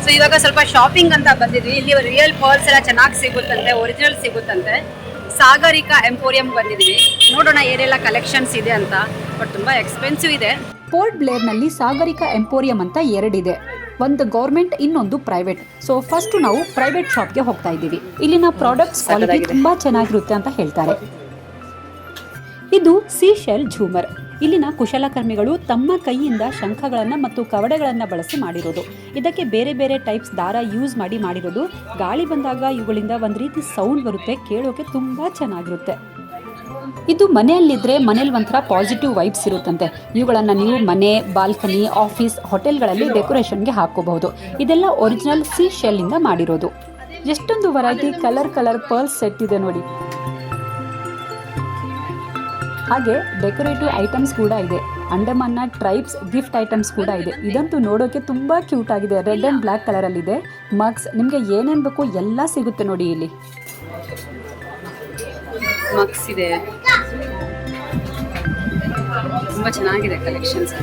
So ಇವಾಗ ಸ್ವಲ್ಪ shopping ಅಂತ ಬಂದಿದ್ವಿ. ಇಲ್ಲಿ ರಿಯಲ್ ಪರ್ಲ್ಸ್ ಎಲ್ಲ ಚೆನ್ನಾಗಿ ಸಿಗುತ್ತಂತೆ, ಒರಿಜಿನಲ್ ಸಿಗುತ್ತಂತೆ. ಸಾಗರಿಕಾ ಎಂಪೋರಿಯಂ ಬಂದಿದ್ವಿ, ನೋಡೋಣ ಏನೆಲ್ಲ ಕಲೆಕ್ಷನ್ಸ್ ಇದೆ ಅಂತ. ಬಟ್ ತುಂಬಾ ಎಕ್ಸ್ಪೆನ್ಸಿವ್ ಇದೆ. ಪೋರ್ಟ್ ಬ್ಲೇರ್ನಲ್ಲಿ ಸಾಗರಿಕಾ ಎಂಪೋರಿಯಂ ಅಂತ ಎರಡಿದೆ, ಒಂದು ಗೌರ್ಮೆಂಟ್ ಇನ್ನೊಂದು ಪ್ರೈವೇಟ್. ಸೊ ಫಸ್ಟ್ ನಾವು ಪ್ರೈವೇಟ್ ಶಾಪ್ಗೆ ಹೋಗ್ತಾ ಇದ್ದೀವಿ. ಇಲ್ಲಿನ ಪ್ರಾಡಕ್ಟ್ಸ್ ಕ್ವಾಲಿಟಿ ತುಂಬಾ ಚೆನ್ನಾಗಿರುತ್ತೆ ಅಂತ ಹೇಳ್ತಾರೆ. ಇದು ಸೀಶೆಲ್ ಝೂಮರ್. ಇಲ್ಲಿನ ಕುಶಲಕರ್ಮಿಗಳು ತಮ್ಮ ಕೈಯಿಂದ ಶಂಖಗಳನ್ನು ಮತ್ತು ಕವಡೆಗಳನ್ನು ಬಳಸಿ ಮಾಡಿರೋದು. ಇದಕ್ಕೆ ಬೇರೆ ಬೇರೆ ಟೈಪ್ಸ್ ದಾರ ಯೂಸ್ ಮಾಡಿರೋದು. ಗಾಳಿ ಬಂದಾಗ ಇವುಗಳಿಂದ ಒಂದು ರೀತಿ ಸೌಂಡ್ ಬರುತ್ತೆ, ಕೇಳೋಕೆ ತುಂಬಾ ಚೆನ್ನಾಗಿರುತ್ತೆ. ಇದು ಮನೆಯಲ್ಲಿದ್ದರೆ ಮನೇಲಿ ಒಂಥರ ಪಾಸಿಟಿವ್ ವೈಬ್ಸ್ ಇರುತ್ತಂತೆ. ಇವುಗಳನ್ನು ನೀವು ಮನೆ, ಬಾಲ್ಕನಿ, ಆಫೀಸ್, ಹೋಟೆಲ್ಗಳಲ್ಲಿ ಡೆಕೋರೇಷನ್ಗೆ ಹಾಕೋಬಹುದು. ಇದೆಲ್ಲ ಒರಿಜಿನಲ್ ಸೀಶೆಲ್ಲಿಂದ ಮಾಡಿರೋದು. ಎಷ್ಟೊಂದು ವೆರೈಟಿ ಕಲರ್ ಪರ್ಲ್ಸ್ ಸೆಟ್ ಇದೆ ನೋಡಿ. ಹಾಗೆ ಡೆಕೋರೇಟಿವ್ ಐಟಮ್ಸ್ ಕೂಡ ಇದೆ. ಅಂಡಮಾನ್ನ ಟ್ರೈಬ್ಸ್ ಗಿಫ್ಟ್ ಐಟಮ್ಸ್ ಕೂಡ ಇದೆ. ಇದಂತೂ ನೋಡೋಕೆ ತುಂಬ ಕ್ಯೂಟ್ ಆಗಿದೆ. ರೆಡ್ ಆ್ಯಂಡ್ ಬ್ಲ್ಯಾಕ್ ಕಲರಲ್ಲಿದೆ. ಮಗ್ಸ್, ನಿಮಗೆ ಏನೇನು ಬೇಕು ಎಲ್ಲ ಸಿಗುತ್ತೆ ನೋಡಿ. ಇಲ್ಲಿ ಮಗ್ಸ್ ಇದೆ, ತುಂಬ ಚೆನ್ನಾಗಿದೆ ಕಲೆಕ್ಷನ್ಸ್.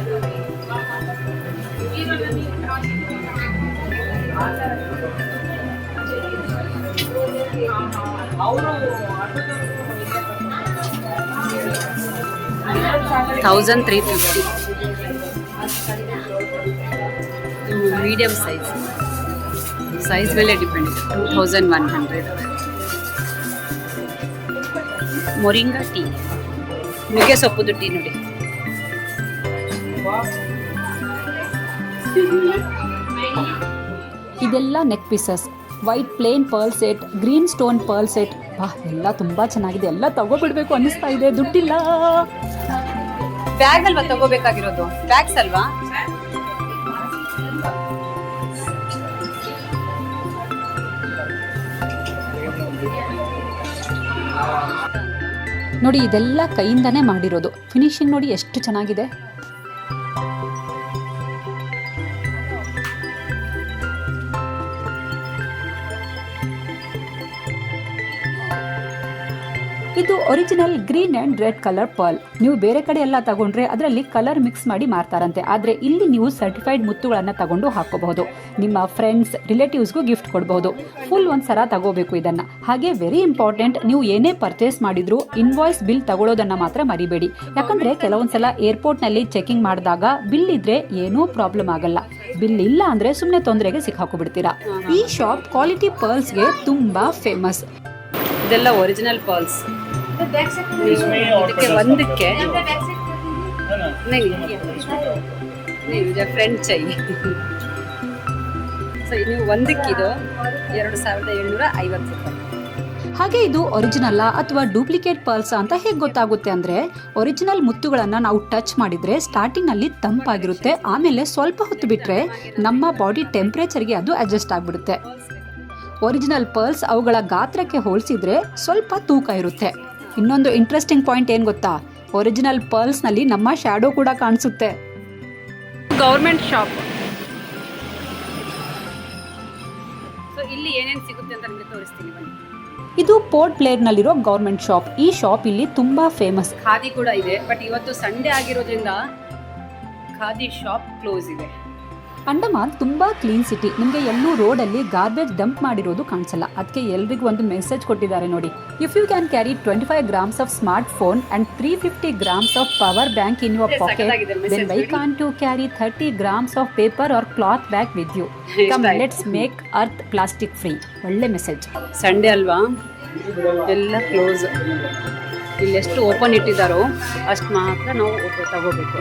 $1,350 ಮೀಡಿಯಂ ಸೈಜ್ ಮೇಲೆ ಡಿಪೆಂಡ್ ಇದೆ. 2,100. ಮೊರಿಂಗಾ ಟೀ, ನುಗ್ಗೆ ಸೊಪ್ಪುದು ಟೀ ನೋಡಿ. ಇದೆಲ್ಲ neck pieces. White plain pearl set, green stone pearl set. ಎಲ್ಲ ತುಂಬಾ ಚೆನ್ನಾಗಿದೆ. ಎಲ್ಲ ತಗೋಬಿಡ್ಬೇಕು ಅನ್ನಿಸ್ತಾ ಇದೆ, ದುಡ್ಡಿಲ್ಲ. ಬ್ಯಾಗ್ ಅಲ್ವಾ ತಗೋಬೇಕಾಗಿರೋದು? ಬ್ಯಾಗ್ಸ್ ಅಲ್ವಾ? ನೋಡಿ, ಇದೆಲ್ಲ ಕೈಯಿಂದಾನೇ ಮಾಡಿರೋದು. ಫಿನಿಶಿಂಗ್ ನೋಡಿ ಎಷ್ಟು ಚೆನ್ನಾಗಿದೆ. ಇದು original green and red colour pearl. ನೀವು ಬೇರೆ ಕಡೆ ಎಲ್ಲ ತಗೊಂಡ್ರೆ ಅದರಲ್ಲಿ ಕಲರ್ ಮಿಕ್ಸ್ ಮಾಡಿ ಮಾರ್ತಾರಂತೆ. ಆದರೆ ಇಲ್ಲಿ ನೀವು ಸರ್ಟಿಫೈಡ್ ಮುತ್ತುಗಳನ್ನು ತಗೊಂಡು ಹಾಕೋಬಹುದು. ನಿಮ್ಮ ಫ್ರೆಂಡ್ಸ್, ರಿಲೇಟಿವ್ಸ್ಗೂ ಗಿಫ್ಟ್ ಕೊಡಬಹುದು. ಫುಲ್ ಒಂದು ಸರ ತಗೋಬೇಕು ಇದನ್ನು. ಹಾಗೆ ವೆರಿ ಇಂಪಾರ್ಟೆಂಟ್, ನೀವು ಏನೇ ಪರ್ಚೇಸ್ ಮಾಡಿದ್ರು ಇನ್ವಾಯ್ಸ್ ಬಿಲ್ ತಗೊಳ್ಳೋದನ್ನು ಮಾತ್ರ ಮರಿಬೇಡಿ. ಯಾಕಂದರೆ ಕೆಲವೊಂದ್ಸಲ ಏರ್ಪೋರ್ಟ್ನಲ್ಲಿ ಚೆಕಿಂಗ್ ಮಾಡಿದಾಗ ಬಿಲ್ ಇದ್ರೆ ಏನೂ ಪ್ರಾಬ್ಲಮ್ ಆಗಲ್ಲ. ಬಿಲ್ ಇಲ್ಲ ಅಂದರೆ ಸುಮ್ಮನೆ ತೊಂದರೆಗೆ ಸಿಕ್ಕಾಕೊಬಿಡ್ತೀರಾ. ಈ ಶಾಪ್ ಕ್ವಾಲಿಟಿ ಪರ್ಲ್ಸ್ಗೆ ತುಂಬ ಫೇಮಸ್. ಇದೆಲ್ಲ ಒರಿಜಿನಲ್ ಪರ್ಲ್ಸ್. ಇದಕ್ಕೆ ಒಂದಕ್ಕೆ ಫ್ರೆಂಡ್ ಚೈ. ಸೊ ನೀವು ಒಂದಕ್ಕಿದು 2,750 ರೂಪಾಯಿ. ಹಾಗೆ ಇದು ಒರಿಜಿನಲ್ ಅಥವಾ ಡೂಪ್ಲಿಕೇಟ್ ಪರ್ಲ್ಸ್ ಅಂತ ಹೇಗೆ ಗೊತ್ತಾಗುತ್ತೆ ಅಂದರೆ, ಒರಿಜಿನಲ್ ಮುತ್ತುಗಳನ್ನು ನಾವು ಟಚ್ ಮಾಡಿದರೆ ಸ್ಟಾರ್ಟಿಂಗ್ನಲ್ಲಿ ತಂಪಾಗಿರುತ್ತೆ. ಆಮೇಲೆ ಸ್ವಲ್ಪ ಹೊತ್ತು ಬಿಟ್ಟರೆ ನಮ್ಮ ಬಾಡಿ ಟೆಂಪ್ರೇಚರ್ಗೆ ಅದು ಅಡ್ಜಸ್ಟ್ ಆಗಿಬಿಡುತ್ತೆ. ಒರಿಜಿನಲ್ ಪರ್ಲ್ಸ್ ಅವುಗಳ ಗಾತ್ರಕ್ಕೆ ಹೋಲಿಸಿದ್ರೆ ಸ್ವಲ್ಪ ತೂಕ ಇರುತ್ತೆ. ಇನ್ನೊಂದು ಇಂಟ್ರೆಸ್ಟಿಂಗ್ ಪಾಯಿಂಟ್ ಏನು ಗೊತ್ತಾ, ಒರಿಜಿನಲ್ ಪರ್ಲ್ಸ್ನಲ್ಲಿ ನಮ್ಮ ಶ್ಯಾಡೋ ಕೂಡ ಕಾಣಿಸುತ್ತೆ. Government shop. ಸೊ ಇಲ್ಲಿ ಏನೇನು ಸಿಗುತ್ತೆ ಅಂತ ನಿಮಗೆ ತೋರಿಸ್ತೀನಿ ಬನ್ನಿ. ಇದು ಪೋರ್ಟ್ ಬ್ಲೇರ್ನಲ್ಲಿರೋ ಗೌರ್ಮೆಂಟ್ ಶಾಪ್. ಈ ಶಾಪ್ ಇಲ್ಲಿ ತುಂಬಾ ಫೇಮಸ್. ಖಾದಿ ಕೂಡ ಇದೆ, ಬಟ್ ಇವತ್ತು ಸಂಡೇ ಆಗಿರೋದ್ರಿಂದ ಖಾದಿ ಶಾಪ್ ಕ್ಲೋಸ್ ಇದೆ. ಅಂಡಮಾನ್ ತುಂಬಾ ಕ್ಲೀನ್ ಸಿಟಿ. ನಿಮಗೆ ಎಲ್ಲೂ ರೋಡಲ್ಲಿ ಗಾರ್ಬೇಜ್ ಡಂಪ್ ಮಾಡಿರೋದು ಕಾಣಿಸಲ್ಲ. ಅದಕ್ಕೆ ಎಲ್ರಿಗೂ ಒಂದು ಮೆಸೇಜ್ ಕೊಟ್ಟಿದ್ದಾರೆ ನೋಡಿ. If you can carry 25 grams of smartphone and 350 grams of power bank in your pocket, then why can't you carry 30 grams of paper or cloth bag with you. Come let's make earth plastic free. ಒಳ್ಳೆ message. Sunday ಅಲ್ವಾ, ಎಲ್ಲ close. ಇಲ್ಲೆಷ್ಟು open ಇಟ್ಟಿದ್ದಾರೋ ಅಷ್ಟು ಮಾತ್ರ ನಾವು ತಗೋಬೇಕು.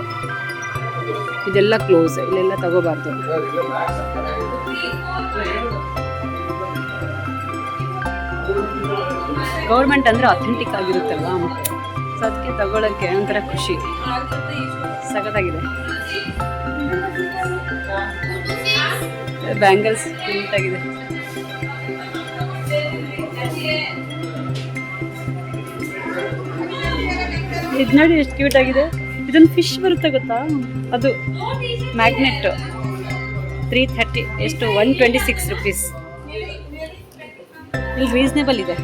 ಇದೆಲ್ಲ close, ಇಲ್ಲೆಲ್ಲ ತಗೋಬಾರ್ದು. Government ಅಂದರೆ ಅಥೆಂಟಿಕ್ ಆಗಿರುತ್ತಲ್ವಾ, ಸೊ ಅದಕ್ಕೆ ತಗೊಳ್ಳೋಕ್ಕೆ ಒಂಥರ ಖುಷಿ. ಸಖತ್ತಾಗಿದೆ. ಬ್ಯಾಂಗಲ್ಸ್ ನೀಟಾಗಿದೆ. ಇದು ನೋಡಿ ಎಷ್ಟು ಕ್ಯೂಟ್ ಆಗಿದೆ. ಇದೊಂದು ಫಿಶ್ ಬರುತ್ತೆ ಗೊತ್ತಾ, ಅದು ಮ್ಯಾಗ್ನೆಟ್. 330 ಎಷ್ಟು 126 ರೂಪೀಸ್. ಇಲ್ಲಿ ರೀಸನೇಬಲ್ ಇದೆ.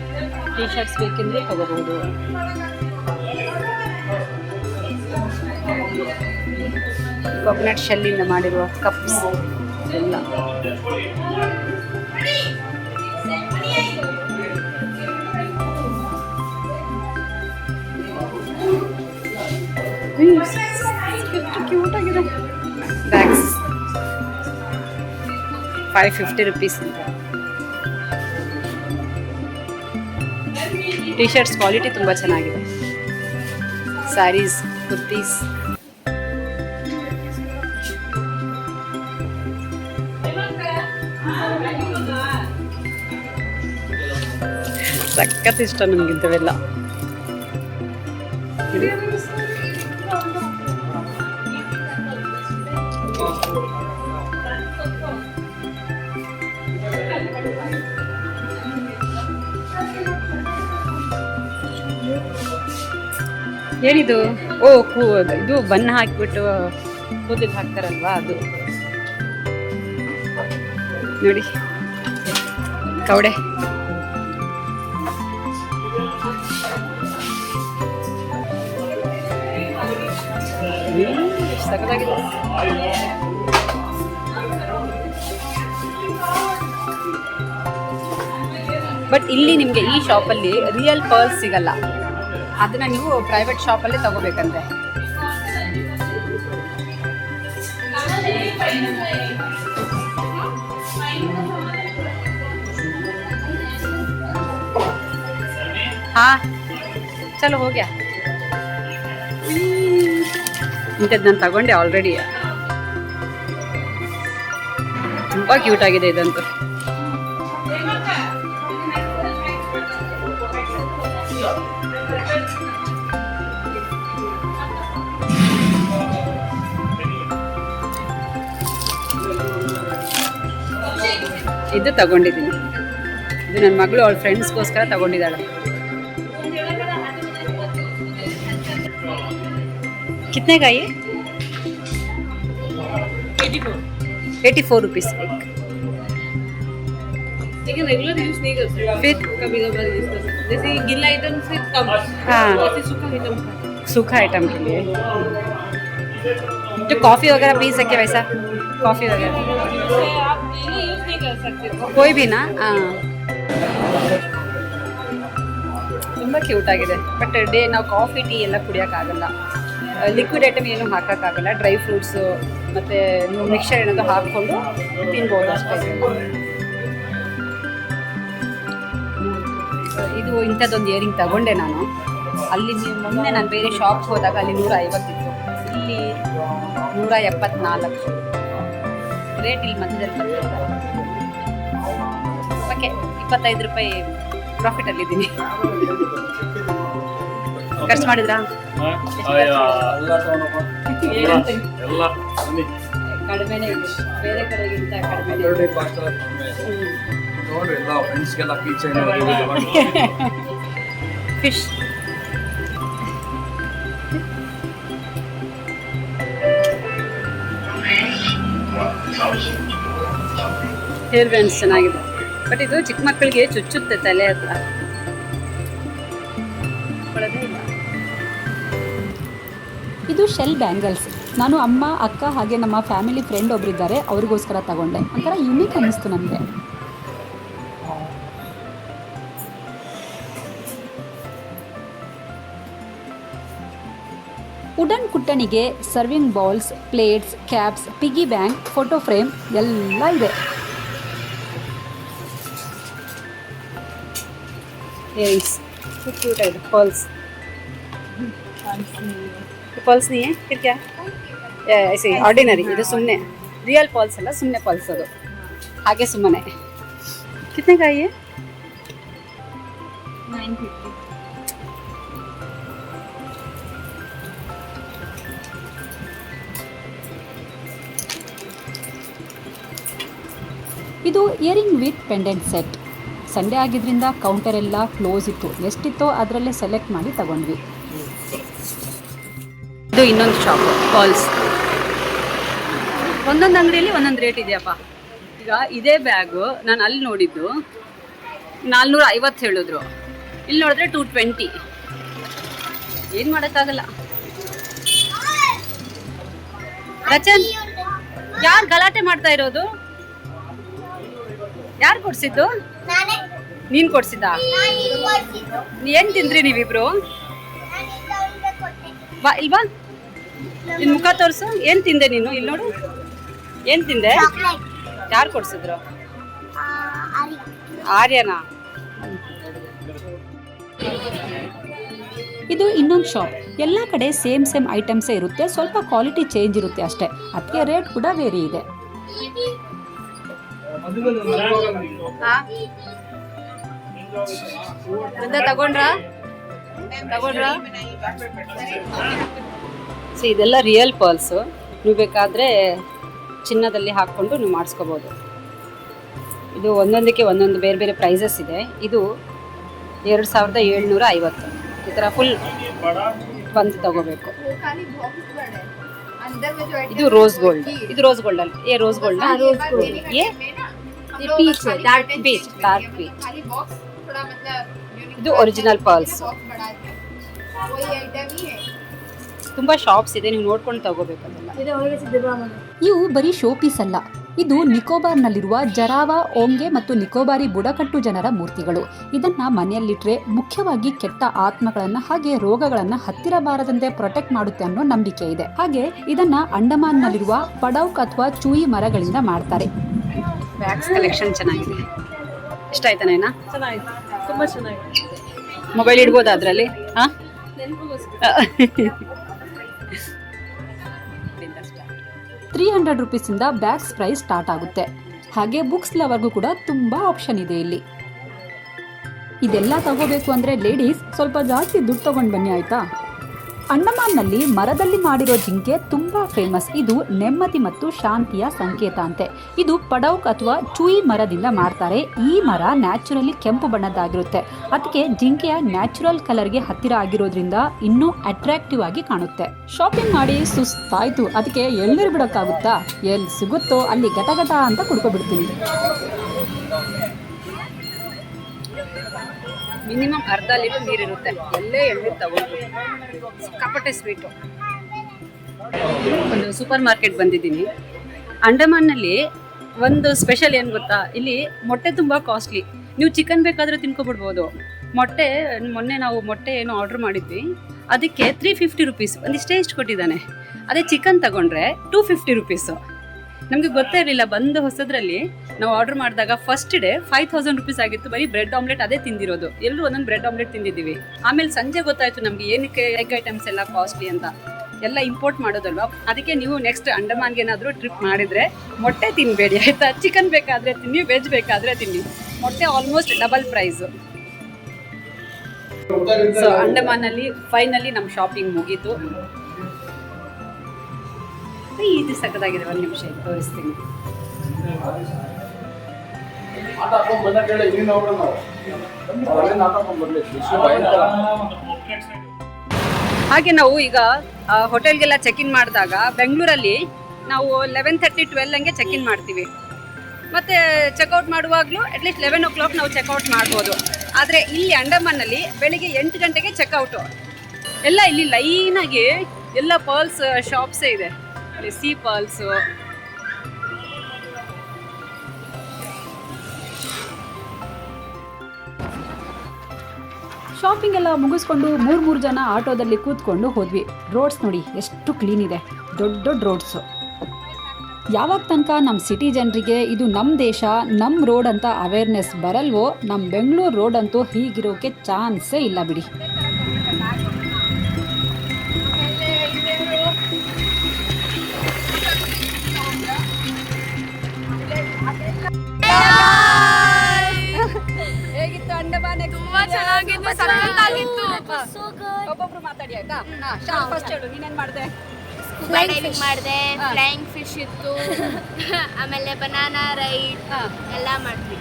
ಟೀ ಶರ್ಟ್ಸ್ ಬೇಕೆಂದರೆ ತಗೋಬಹುದು. ಕೊಕೊನಟ್ ಶೆಲ್ಲಿಂದ ಮಾಡಿರುವ ಕಪ್ಸ್. ಎಲ್ಲ. ಕ್ಯೂಟ್ ಆಗಿದೆ. Bags 550 rupees. T shirts quality ತುಂಬ ಚೆನ್ನಾಗಿದೆ. ಸ್ಯಾರೀಸ್, ಕುರ್ತೀಸ್. ಸಖತ್ ಇಷ್ಟ ನನಗಿಂತವೆಲ್ಲ. ಏನಿದು? ಓ ಇದು ಬಣ್ಣ ಹಾಕಿಬಿಟ್ಟು ಕೂದಲಿಗೆ ಹಾಕ್ತಾರಲ್ವಾ ಅದು ನೋಡಿ. ಕವಡೆ ಸಖತ್ತಾಗಿದೆ. ಬಟ್ ಇಲ್ಲಿ ನಿಮಗೆ ಈ ಶಾಪಲ್ಲಿ ರಿಯಲ್ ಪರ್ಲ್ಸ್ ಸಿಗಲ್ಲ. ಅದನ್ನ ನೀವು ಪ್ರೈವೇಟ್ ಶಾಪಲ್ಲೇ ತಗೋಬೇಕಂತೆ. ಹಾ ಚಲೋ ಹೋಗ್ಯಾ. ಇಂಥದ್ದು ನಾನು ತಗೊಂಡೆ ಆಲ್ರೆಡಿ. ತುಂಬ ಕ್ಯೂಟ್ ಆಗಿದೆ ಇದಂತೂ. ಇದು ತಗೊಂಡಿದ್ದೀನಿ. ಇದು ನನ್ನ ಮಗಳು ಅವಳ ಫ್ರೆಂಡ್ಸ್ಗೋಸ್ಕರ ತಗೊಂಡಿದ್ದಾಳೆ. कितने का ये? 84 रुपीज़ एक. लेकिन रेगुलर यूज नहीं कर सकते, फिर कभी कभार यूज कर सकते, जैसे गीला आइटम से कम. हाँ. ऐसे सूखा आइटम सूखा आइटम के लिए जो कॉफ़ी वगैरह पी सके वैसा कॉफ़ी वगैरह आप डेली यूज नहीं कर सकते. कोई भी ना. ತುಂಬ ಕ್ಯೂಟ್ ಆಗಿದೆ. ಬಟ್ ಡೇ ನಾವು ಕಾಫಿ ಟೀ ಎಲ್ಲ ಕುಡಿಯೋಕ್ಕಾಗಲ್ಲ. ಲಿಕ್ವಿಡ್ ಐಟಮ್ ಏನು ಹಾಕೋಕ್ಕಾಗಲ್ಲ. ಡ್ರೈ ಫ್ರೂಟ್ಸು ಮತ್ತು ನೀವು ಮಿಕ್ಸರ್ ಏನಾದರೂ ಹಾಕ್ಕೊಂಡು ತಿನ್ಬೋದು ಅಷ್ಟೇ. ಇದು ಇಂಥದ್ದೊಂದು ಇಯರಿಂಗ್ ತಗೊಂಡೆ ನಾನು. ಅಲ್ಲಿ ಮೊನ್ನೆ ನಾನು ಬೇರೆ ಶಾಪ್ಗೆ ಹೋದಾಗ ಅಲ್ಲಿ 150 ಇತ್ತು, ಇಲ್ಲಿ 174 ರೇಟ್. ಇಲ್ಲಿ ಮಧ್ಯದಲ್ಲಿ ಬರ್ತಿದ್ದಾರೆ. ಓಕೆ, 25 ರೂಪಾಯಿ ಪ್ರಾಫಿಟಲ್ಲಿದ್ದೀನಿ. ಖರ್ಚು ಮಾಡಿದ್ರಾ? ಕಡಿಮೆನೇ ಇದೆ, ಬೇರೆ ಕಡೆಗಿಂತ ಕಡಿಮೆ. ಫಿಶ್ ಹೇರ್ ಬ್ಯಾಂಡ್ಸ್ ಚೆನ್ನಾಗಿದೆ. ಬಟ್ ಇದು ಚಿಕ್ಕ ಮಕ್ಕಳಿಗೆ ಚುಚ್ಚುತ್ತೆ ತಲೆ ಹತ್ರ. ಇದು ಶೆಲ್ ಬ್ಯಾಂಗಲ್ಸ್. ನಾನು ಅಮ್ಮ, ಅಕ್ಕ ಹಾಗೆ ನಮ್ಮ ಫ್ಯಾಮಿಲಿ ಫ್ರೆಂಡ್ ಒಬ್ಬರಿದ್ದಾರೆ, ಅವ್ರಿಗೋಸ್ಕರ ತಗೊಂಡೆ. ಒಂಥರ ಯುನೀಕ್ ಅನ್ನಿಸ್ತು ನನಗೆ. ವುಡನ್ ಕುಟ್ಟಣಿಗೆ serving bowls, plates, caps, piggy bank, photo frame ಎಲ್ಲ ಇದೆ. इयरिंग्स क्यूट है. पर्ल्स पर्ल्स नहीं है फिर क्या? ऐसे ऑर्डिनरी. ಇದು ಸುಮ್ಮನೆ ರಿಯಲ್ ಪರ್ಲ್ಸ್ ಅಲ್ಲ, ಸುಮ್ಮನೆ ಪರ್ಲ್ಸ್ ಅದು. ಹಾಗೆ ಸುಮ್ಮನೆ. कितने का ये? 950. ಇದು earring with pendant set. Sunday ಆಗಿದ್ದರಿಂದ ಕೌಂಟರ್ ಎಲ್ಲ ಕ್ಲೋಸ್ ಇತ್ತು. ಎಷ್ಟಿತ್ತೋ ಅದರಲ್ಲೇ ಸೆಲೆಕ್ಟ್ ಮಾಡಿ ತಗೊಂಡ್ವಿ. ಇದು ಇನ್ನೊಂದು ಶಾಪ್ ಪರ್ಲ್ಸ್. ಒಂದೊಂದು ಅಂಗಡಿಯಲ್ಲಿ ಒಂದೊಂದು ರೇಟ್ ಇದೆಯಪ್ಪ. ಈಗ ಇದೇ ಬ್ಯಾಗು ನಾನು ಅಲ್ಲಿ ನೋಡಿದ್ದು 450 ಹೇಳಿದ್ರು, ಇಲ್ಲಿ ನೋಡಿದ್ರೆ 220. ಏನು ಮಾಡೋಕ್ಕಾಗಲ್ಲ. ರಚನ್, ಯಾರು ಗಲಾಟೆ ಮಾಡ್ತಾ ಇರೋದು? ಯಾರು ಕೊಡ್ಸಿದ್ದು? ನೀನ್ ಕೊಡ್ಸಿದ್ದ? ಏನ್ ತಿಂದ್ರಿ ನೀವಿಬ್ರು? ಬಾ ಇಲ್ವಾ, ನಿನ್ ಮುಖ ತೋರ್ಸು. ಏನ್ ತಿಂದೆ ನೀನು? ಇಲ್ಲಿ ನೋಡು, ಏನ್ ತಿಂದೆ? ಯಾರು ಕೊಡ್ಸಿದ್ರು? ಆರ್ಯನಾ? ಇದು ಇನ್ನೊಂದು ಶಾಪ್. ಎಲ್ಲ ಕಡೆ ಸೇಮ್ ಐಟಮ್ಸೇ ಇರುತ್ತೆ, ಸ್ವಲ್ಪ ಕ್ವಾಲಿಟಿ ಚೇಂಜ್ ಇರುತ್ತೆ ಅಷ್ಟೇ. ಅದಕ್ಕೆ ರೇಟ್ ಕೂಡ ವೇರಿ ಇದೆ. ತಗೊಂಡ್ರಾ? ಇದೆಲ್ಲ ರಿಯಲ್ ಪರ್ಲ್ಸು. ನೀವು ಬೇಕಾದ್ರೆ ಚಿನ್ನದಲ್ಲಿ ಹಾಕ್ಕೊಂಡು ನೀವು ಮಾಡಿಸ್ಕೋಬೋದು. ಇದು ಒಂದೊಂದಕ್ಕೆ ಒಂದೊಂದು ಬೇರೆ ಬೇರೆ ಪ್ರೈಸಸ್ ಇದೆ. ಇದು 2750. ಈ ಥರ ಫುಲ್ ಬಂದು ತಗೋಬೇಕು. ಇದು ರೋಸ್ ಗೋಲ್ಡ್. ಇದು ರೋಸ್ ಗೋಲ್ಡ್ ಅಲ್ಲ, ರೋಸ್ ಗೋಲ್ಡ್ ಡಾರ್ಕ್ ಪೀಚ್. ಇದು ಒರಿಜಿನಲ್ ಪರ್ಲ್ಸ್. ತುಂಬಾ ಶಾಪ್ಸ್ ಇದೆ, ನೀವು ನೋಡ್ಕೊಂಡು ತಗೋಬೇಕು. ಅದೆಲ್ಲ ಇವು ಬರೀ ಶೋ ಪೀಸ್ ಅಲ್ಲ, ಇದು ನಿಕೋಬಾರ್ನಲ್ಲಿರುವ ಜರಾವಾ, ಓಂಗೆ ಮತ್ತು ನಿಕೋಬಾರಿ ಬುಡಕಟ್ಟು ಜನರ ಮೂರ್ತಿಗಳು. ಇದನ್ನ ಮನೆಯಲ್ಲಿಟ್ರೆ ಮುಖ್ಯವಾಗಿ ಕೆಟ್ಟ ಆತ್ಮಗಳನ್ನ ಹಾಗೆ ರೋಗಗಳನ್ನ ಹತ್ತಿರ ಬಾರದಂತೆ ಪ್ರೊಟೆಕ್ಟ್ ಮಾಡುತ್ತೆ ಅನ್ನೋ ನಂಬಿಕೆ ಇದೆ. ಹಾಗೆ ಇದನ್ನ ಅಂಡಮಾನ್ನಲ್ಲಿರುವ ಪಡೌಕ್ ಅಥವಾ ಚೂಯಿ ಮರಗಳಿಂದ ಮಾಡ್ತಾರೆ. ವ್ಯಾಕ್ಸ್ ಕಲೆಕ್ಷನ್ ಚೆನ್ನಾಗಿದೆ. ಇಷ್ಟ ಆಯ್ತಾ ನೈನಾ? ಚೆನ್ನಾಗಿತ್ತು, ತುಂಬಾ ಚೆನ್ನಾಗಿದೆ. ಮೊಬೈಲ್ ಇಡ್ಬೋದಾ ಅದರಲ್ಲಿ? ಹಾ, 300 ರುಪೀಸಿಂದ ಬ್ಯಾಗ್ಸ್ ಪ್ರೈಸ್ ಸ್ಟಾರ್ಟ್ ಆಗುತ್ತೆ. ಹಾಗೆ ಬುಕ್ಸ್ ಲವರ್ಗೂ ಕೂಡ ತುಂಬಾ ಆಪ್ಷನ್ ಇದೆ ಇಲ್ಲಿ. ಇದೆಲ್ಲ ತಗೋಬೇಕು ಅಂದ್ರೆ ಲೇಡೀಸ್ ಸ್ವಲ್ಪ ಜಾಸ್ತಿ ದುಡ್ಡು ತಗೊಂಡು ಬನ್ನಿ ಆಯ್ತಾ. ಅಂಡಮಾನ್ನಲ್ಲಿ ಮರದಲ್ಲಿ ಮಾಡಿರೋ ಜಿಂಕೆ ತುಂಬಾ ಫೇಮಸ್. ಇದು ನೆಮ್ಮದಿ ಮತ್ತು ಶಾಂತಿಯ ಸಂಕೇತ ಅಂತೆ. ಇದು ಪಡೌಕ್ ಅಥವಾ ಚೂಯಿ ಮರದಿಂದ ಮಾಡ್ತಾರೆ. ಈ ಮರ ನ್ಯಾಚುರಲಿ ಕೆಂಪು ಬಣ್ಣದ್ದಾಗಿರುತ್ತೆ. ಅದಕ್ಕೆ ಜಿಂಕೆಯ ನ್ಯಾಚುರಲ್ ಕಲರ್ಗೆ ಹತ್ತಿರ ಆಗಿರೋದ್ರಿಂದ ಇನ್ನೂ ಅಟ್ರಾಕ್ಟಿವ್ ಆಗಿ ಕಾಣುತ್ತೆ. ಶಾಪಿಂಗ್ ಮಾಡಿ ಸುಸ್ತಾಯ್ತು, ಅದಕ್ಕೆ ಎಳ್ನೀರು ಬಿಡೋಕ್ಕಾಗುತ್ತಾ? ಎಲ್ಲಿ ಸಿಗುತ್ತೋ ಅಲ್ಲಿ ಗಟಗಟ ಅಂತ ಕುಡ್ಕೊಬಿಡ್ತೀನಿ. ಮಿನಿಮಮ್ ಅರ್ಧ ಲೀಟರ್ ನೀರಿರುತ್ತೆ. ಎಲ್ಲೇ ಎಳ್ನೀರು ತಗೊಂಡು ಸಿಕ್ಕಾಪಟ್ಟೆ ಸ್ವೀಟು. ಒಂದು ಸೂಪರ್ ಮಾರ್ಕೆಟ್ ಬಂದಿದ್ದೀನಿ. ಅಂಡಮಾನ್ನಲ್ಲಿ ಒಂದು ಸ್ಪೆಷಲ್ ಏನು ಗೊತ್ತಾ, ಇಲ್ಲಿ ಮೊಟ್ಟೆ ತುಂಬ ಕಾಸ್ಟ್ಲಿ. ನೀವು ಚಿಕನ್ ಬೇಕಾದರೆ ತಿನ್ಕೊಬಿಡ್ಬೋದು. ಮೊಟ್ಟೆ ಮೊನ್ನೆ ನಾವು ಮೊಟ್ಟೆ ಏನು ಆರ್ಡ್ರ್ ಮಾಡಿದ್ವಿ, ಅದಕ್ಕೆ 350 ರುಪೀಸ್. ಒಂದಿಷ್ಟೇ ಇಷ್ಟು ಕೊಟ್ಟಿದ್ದಾನೆ. ಅದೇ ಚಿಕನ್ ತಗೊಂಡ್ರೆ 250 ರುಪೀಸು. ನಮಗೆ ಗೊತ್ತೇ ಇರಲಿಲ್ಲ. ಬಂದು ಹೊಸದ್ರಲ್ಲಿ ನಾವು ಆರ್ಡರ್ ಮಾಡಿದಾಗ ಫಸ್ಟ್ ಡೇ 5000 ರುಪೀಸ್ ಆಗಿತ್ತು. ಬರೀ ಬ್ರೆಡ್ ಆಮ್ಲೆಟ್ ಅದೇ ತಿಂದಿರೋದು. ಎಲ್ಲರೂ ಒಂದೊಂದು ಬ್ರೆಡ್ ಆಮ್ಲೆಟ್ ತಿಂದಿದ್ದೀವಿ. ಆಮೇಲೆ ಸಂಜೆ ಗೊತ್ತಾಯ್ತು ನಮಗೆ ಏನಕ್ಕೆ ಎಗ್ ಐಟಮ್ಸ್ ಎಲ್ಲ ಕಾಸ್ಟ್ಲಿ ಅಂತ. ಎಲ್ಲ ಇಂಪೋರ್ಟ್ ಮಾಡೋದಲ್ವಾ. ಅದಕ್ಕೆ ನೀವು ನೆಕ್ಸ್ಟ್ ಅಂಡಮಾನ್ಗೆ ಏನಾದರೂ ಟ್ರಿಪ್ ಮಾಡಿದರೆ ಮೊಟ್ಟೆ ತಿನ್ನಬೇಡಿ ಆಯಿತಾ. ಚಿಕನ್ ಬೇಕಾದರೆ ತಿನ್ನಿ, ವೆಜ್ ಬೇಕಾದರೆ ತಿನ್ನಿ. ಮೊಟ್ಟೆ ಆಲ್ಮೋಸ್ಟ್ ಡಬಲ್ ಪ್ರೈಸು. ಸೊ ಅಂಡಮಾನಲ್ಲಿ ಫೈನಲಿ ನಮ್ಮ ಶಾಪಿಂಗ್ ಮುಗೀತು. ಇದು ಸಕ್ಕದಾಗಿದೆ. ಒಂದು ನಿಮಿಷ ತೋರಿಸ್ತೀನಿ. ಹಾಗೆ ನಾವು ಈಗ ಹೋಟೆಲ್ಗೆಲ್ಲ ಚೆಕ್ ಇನ್ ಮಾಡಿದಾಗ ಬೆಂಗಳೂರಲ್ಲಿ ನಾವು 11:30-12 ಹಂಗೆ ಚೆಕ್ ಇನ್ ಮಾಡ್ತೀವಿ. ಮತ್ತು ಚೆಕ್ಔಟ್ ಮಾಡುವಾಗಲೂ ಅಟ್ಲೀಸ್ಟ್ 11 o'clock ನಾವು ಚೆಕ್ಔಟ್ ಮಾಡ್ಬೋದು. ಆದರೆ ಇಲ್ಲಿ ಅಂಡಮಾನ್ನಲ್ಲಿ ಬೆಳಿಗ್ಗೆ 8 ಗಂಟೆಗೆ ಚೆಕ್ಔಟು. ಎಲ್ಲ ಇಲ್ಲಿ ಲೈನಾಗಿ ಎಲ್ಲ ಪರ್ಲ್ಸ್ ಶಾಪ್ಸೇ ಇದೆ. ಸಿ ಪರ್ಲ್ಸು, ಶಾಪಿಂಗ್ ಎಲ್ಲ ಮುಗಿಸ್ಕೊಂಡು ಮೂರು ಜನ ಆಟೋದಲ್ಲಿ ಕೂತ್ಕೊಂಡು ಹೋದ್ವಿ. ರೋಡ್ಸ್ ನೋಡಿ ಎಷ್ಟು ಕ್ಲೀನ್ ಇದೆ, ದೊಡ್ಡ ದೊಡ್ಡ ರೋಡ್ಸು. ಯಾವಾಗ ತನಕ ನಮ್ಮ ಸಿಟಿ ಜನರಿಗೆ ಇದು ನಮ್ಮ ದೇಶ, ನಮ್ಮ ರೋಡ್ ಅಂತ ಅವೇರ್ನೆಸ್ ಬರಲ್ವೋ, ನಮ್ಮ ಬೆಂಗಳೂರು ರೋಡ್ ಅಂತೂ ಹೀಗಿರೋಕೆ ಚಾನ್ಸೇ ಇಲ್ಲ ಬಿಡಿ. ಹೇಗಿತ್ತು ಅಂಡಮಾನ್? ತುಂಬಾ ಚೆನ್ನಾಗಿತ್ತು, ಸಖತ್ತಾಗಿತ್ತು. ಒಬ್ಬೊಬ್ರು ಮಾತಾಡಿ ಆಯ್ತಾ. ಫಸ್ಟ್ ಹೇಳು, ನೀನೇನ್ ಮಾಡಿದೆ? ಸ್ಕೂಬಾ ಡೈವಿಂಗ್ ಮಾಡಿದೆ, ಫ್ಲೈಯಿಂಗ್ ಫಿಶ್ ಇತ್ತು, ಆಮೇಲೆ ಬನಾನಾ ರೈಡ್ ಎಲ್ಲ ಮಾಡಿದ್ವಿ.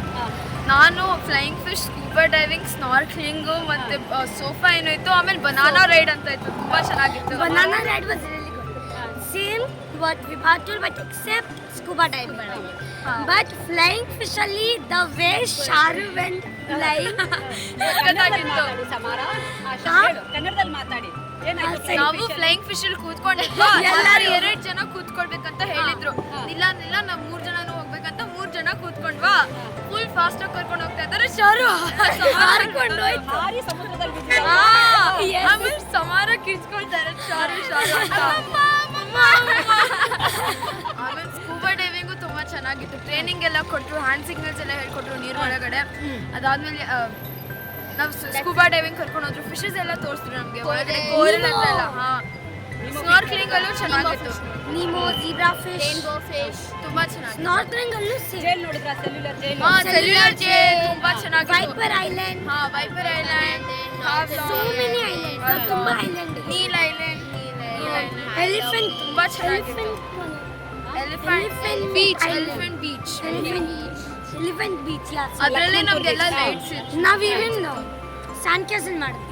ನಾನು ಫ್ಲೈಯಿಂಗ್ ಫಿಶ್, ಸ್ಕೂಬಾ ಡೈವಿಂಗ್, ಸ್ನಾರ್ಕ್ಲಿಂಗು ಮತ್ತೆ ಸೋಫಾ ಏನೋ ಇತ್ತು. ಆಮೇಲೆ ಬನಾನಾ ರೈಡ್ ಅಂತ ಇತ್ತು, ತುಂಬಾ ಚೆನ್ನಾಗಿತ್ತು. Banana ride was really good. Same what Vibhatul, but except scuba diving. But flying fish ಅಲ್ಲಿ the way Sharu went flying. ಕನ್ನಡದಲ್ಲಿ ಮಾತಾಡಿ. ನಾವು ಫ್ಲೈಯಿಂಗ್ ಫಿಶ್ ಅಲ್ಲಿ ಕೂತ್ಕೊಂಡಿದ್ವಿ. ಎಲ್ಲರೂ 2 ಜನ ಕೂತ್ಕೊಳ್ಬೇಕಂತ ಹೇಳಿದ್ರು. ಇಲ್ಲ ನಾವು 3 ಜನನೂ ಹೋಗ್ಬೇಕಂತ 3 ಜನ ಕೂತ್ಕೊಂಡ್ವಾ. ಫುಲ್ ಫಾಸ್ಟ್ ಆಗಿ ಕರ್ಕೊಂಡು ಹೋಗ್ತಾ ಇದ್ದಾರೆ ಶಾರು ಹಾರ್ಕೊಂಡು ಹೋಯ್ತು ಆಮೇಲೆ ಸಮಾರ ಕಿಚ್ಕೊಳ್ತಾರೆ ಶಾರು ಶಾರು ಅಂತ ಆಮೇಲೆ ಸ್ಕೂಬಾ ಡೈವಿಂಗು ತುಂಬ ಚೆನ್ನಾಗಿತ್ತು. ಟ್ರೈನಿಂಗ್ ಎಲ್ಲ ಕೊಟ್ಟರು, ಹ್ಯಾಂಡ್ ಸಿಗ್ನಲ್ಸ್ ಎಲ್ಲ ಹೇಳ್ಕೊಟ್ರು ನೀರು ಒಳಗಡೆ. ಅದಾದ್ಮೇಲೆ ನಾವು ಸ್ಕೂಬಾ ಡೈವಿಂಗ್ ಕರ್ಕೊಂಡು ಹೋದ್ರು, ಫಿಶಸ್ ಎಲ್ಲ ತೋರಿಸಿದ್ರು ನಮಗೆ ಒಳಗಡೆ ಕೋರಲ್ ಅಂತ ಎಲ್ಲ. ಸ್ನಾರ್ಕ್ಲಿಂಗ್ ಅಲ್ಲೂ ಚೆನ್ನಾಗಿತ್ತು. ನೀಮೋ, ಜೀಬ್ರಾ ಫಿಶ್, ರೇನ್ಬೋ ಫಿಶ್ ತುಂಬಾ ಚೆನ್ನಾಗಿತ್ತು. ಸ್ನಾರ್ಕ್ಲಿಂಗ್ ಅಲ್ಲೂ ಸೆಲ್ಯುಲರ್ ಜೇಲ್ ತುಂಬಾ ಚೆನ್ನಾಗಿತ್ತು. Wiper island, wiper island, so many island, ತುಂಬಾ ಐಲ್ಯಾಂಡ್. ನೀಲ್ ಐಲ್ಯಾಂಡ್, ಎಲಿಫೆಂಟ್ ತುಂಬಾ ಚೆನ್ನಾಗಿತ್ತು. Elephant beach, elephant beach, elephant beach. ಅದರಲ್ಲಿ ನಮ್ಗೆಲ್ಲ ಲೈಟ್ಸ್ ಇತ್ತು. ನಾವಿವನ್ ಸ್ಯಾಂಡ್ ಕ್ಯಾಸಲ್ ಮಾಡಿದ್ವಿ.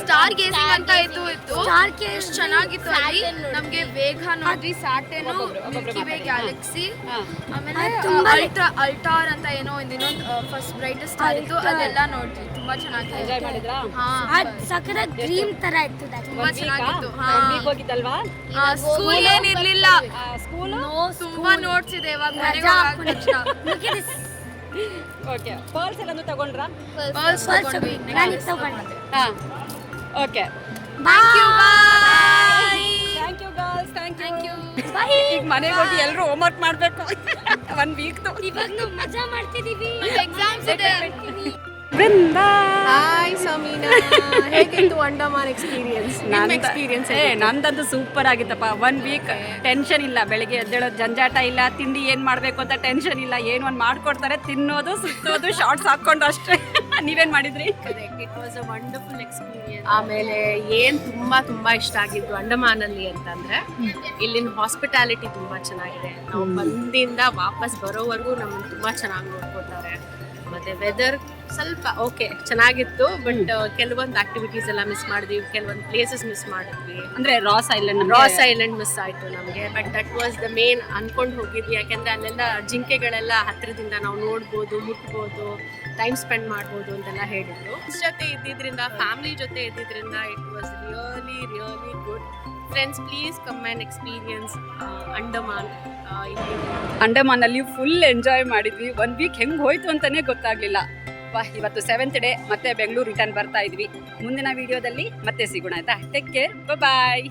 ಸ್ಟಾರ್ ಗೇಸಿಂಗ್ ಅಂತ ಇತ್ತು. Star gazing. ಎಷ್ಟು ಚೆನ್ನಾಗಿತ್ತು ಅಲ್ಲಿ. ನಮ್ಗೆ ವೇಗ ನೋಡ್ರಿ, ಸ್ಯಾಟರ್ನ್, ಮಿಲ್ಕಿ ವೇ ಗ್ಯಾಲಕ್ಸಿ, ಆಮೇಲೆ ತುಂಬಾ ಅಲ್ಟಾರ್ ಅಂತ ಏನೋ ಇನ್ನೊಂದು ಫಸ್ಟ್ ಬ್ರೈಟೆಸ್ಟ್ ಸ್ಟಾರ್ ಇತ್ತು, ಅದೆಲ್ಲ ನೋಡ್ರಿ. ತುಂಬಾ ಚೆನ್ನಾಗಿತ್ತು. ಅದ್ ಸಕರ ಡ್ರೀಮ್ ತರ ಇತ್ತು. ತುಂಬಾ ಚೆನ್ನಾಗಿತ್ತು. ಹೋಗಿದ್ದಲ್ವಾ? ಸ್ಕೂಲ್ ಏನಿರ್ಲಿಲ್ಲ, ತುಂಬಾ ನೋಟ್ಸ್ ಇದೆ. ಇವಾಗ ಮನೆಗೆ ಹೋಗಾದ ತಕ್ಷಣ ಓಕೆ. ಪರ್ಲ್ಸ್ ಎಲ್ಲಾನು ತಗೊಂಡ್ರಾ? ಪರ್ಲ್ಸ್ ತಗೊಂಡ್ವಿ. ನಾನು ತಗೊಂಡೆ. ಹಾ, okay. Thank you, bye. Thank you girls, thank you. Bye. ಈಗ ಮನೆಗೆ ಹೋಗಿ ಎಲ್ಲರೂ ಹೋಮ್ವರ್ಕ್ ಮಾಡಬೇಕು. 1 ವೀಕ್ದು. ಇವಾಗ ನಾವು ಮಜಾ ಮಾಡ್ತಿದೀವಿ. ಎಕ್ಸಾಮ್ಸ್ ಇದೆ. ಬೃಂದಾ, ಹಾಯ್ ಸಮೀನಾ, ಹೇಗಿತ್ತು ಅಂಡಮಾನ್ ಎಕ್ಸ್ಪೀರಿಯನ್ಸ್? ನಿಮ್ಮ ಎಕ್ಸ್ಪೀರಿಯನ್ಸ್ ನಂದಂತೂ ಸೂಪರ್ ಆಗಿತ್ತಪ್ಪ. 1 ವೀಕ್ ಟೆನ್ಷನ್ ಇಲ್ಲ, ಬೆಳಿಗ್ಗೆ ಎದ್ದೇಳೋದು ಜಂಜಾಟ ಇಲ್ಲ, ತಿಂಡಿ ಏನು ಮಾಡಬೇಕು ಅಂತ ಟೆನ್ಷನ್ ಇಲ್ಲ, ಏನು ಒಂದು ಮಾಡ್ಕೊಡ್ತಾರೆ, ತಿನ್ನೋದು, ಸುತ್ತೋದು, ಶಾರ್ಟ್ಸ್ ಹಾಕ್ಕೊಂಡು ಅಷ್ಟೇ. ನೀವೇನು ಮಾಡಿದ್ರಿ? It was a wonderful experience. ಆಮೇಲೆ ಏನು ತುಂಬಾ ಇಷ್ಟ ಆಗಿದ್ದು ಅಂಡಮಾನಲ್ಲಿ ಅಂತಂದ್ರೆ ಇಲ್ಲಿನ ಹಾಸ್ಪಿಟಾಲಿಟಿ ತುಂಬಾ ಚೆನ್ನಾಗಿದೆ. ನಾವು ಬಂದಿಂದ ವಾಪಸ್ ಬರೋವರೆಗೂ ನಮ್ಮನ್ನು ತುಂಬಾ ಚೆನ್ನಾಗಿ ನೋಡ್ಕೋತಾರೆ. ಮತ್ತೆ ವೆದರ್ ಸ್ವಲ್ಪ ಓಕೆ ಚೆನ್ನಾಗಿತ್ತು, ಬಟ್ ಕೆಲವೊಂದು ಆಕ್ಟಿವಿಟೀಸ್ ಎಲ್ಲ ಮಿಸ್ ಮಾಡಿದ್ವಿ, ಕೆಲವೊಂದು ಪ್ಲೇಸಸ್ ಮಿಸ್ ಮಾಡಿದ್ವಿ. ಅಂದ್ರೆ ರಾಸ್ ಐಲ್ಯಾಂಡ್ ಮಿಸ್ ಆಯ್ತು ನಮಗೆ. But that was the main ಅನ್ಕೊಂಡು ಹೋಗಿದ್ವಿ, ಯಾಕೆಂದ್ರೆ ಅಲ್ಲೆಲ್ಲ ಜಿಂಕೆಗಳೆಲ್ಲ ಹತ್ತಿರದಿಂದ ನಾವು ನೋಡ್ಬೋದು, ಮುಟ್ಬೋದು, ಟೈಮ್ ಸ್ಪೆಂಡ್ ಮಾಡ್ಬೋದು ಅಂತೆಲ್ಲ ಹೇಳಿದ್ರು. ಜೊತೆ ಇದ್ದಿದ್ರಿಂದ, ಫ್ಯಾಮಿಲಿ ಜೊತೆ ಇದ್ದಿದ್ರಿಂದ it was really good. Friends, please come and experience Andaman. ಅಂಡಮಾನಲ್ಲಿ ಫುಲ್ ಎಂಜಾಯ್ ಮಾಡಿದ್ವಿ. 1 ವೀಕ್ ಹೆಂಗೆ ಹೋಯ್ತು ಅಂತಾನೆ ಗೊತ್ತಾಗ್ಲಿಲ್ಲ. ಇವತ್ತು 7th ಡೇ, ಮತ್ತೆ ಬೆಂಗಳೂರು ರಿಟರ್ನ್ ಬರ್ತಾ ಇದ್ವಿ. ಮುಂದಿನ ವಿಡಿಯೋದಲ್ಲಿ ಮತ್ತೆ ಸಿಗೋಣ ಆಯ್ತಾ? ಟೇಕ್ ಕೇರ್, ಬಾಯ್.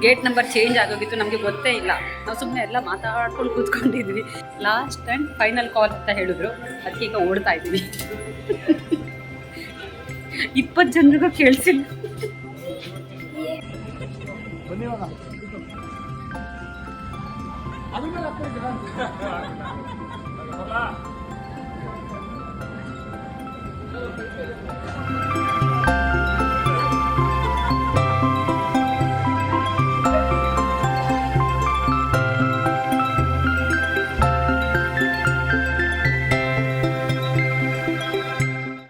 ಗೇಟ್ ನಂಬರ್ ಚೇಂಜ್ ಆಗೋಗಿತ್ತು, ನಮಗೆ ಗೊತ್ತೇ ಇಲ್ಲ. ನಾವು ಸುಮ್ಮನೆ ಎಲ್ಲ ಮಾತಾಡ್ಕೊಂಡು ಕೂತ್ಕೊಂಡಿದ್ವಿ. ಲಾಸ್ಟ್ ಆ್ಯಂಡ್ ಫೈನಲ್ ಕಾಲ್ ಅಂತ ಹೇಳಿದ್ರು, ಅದಕ್ಕೆ ಈಗ ಓಡ್ತಾ ಇದ್ವಿ. 20 ಜನರಿಗೂ ಕೇಳಿಸಿಲ್ಲ. ಅದು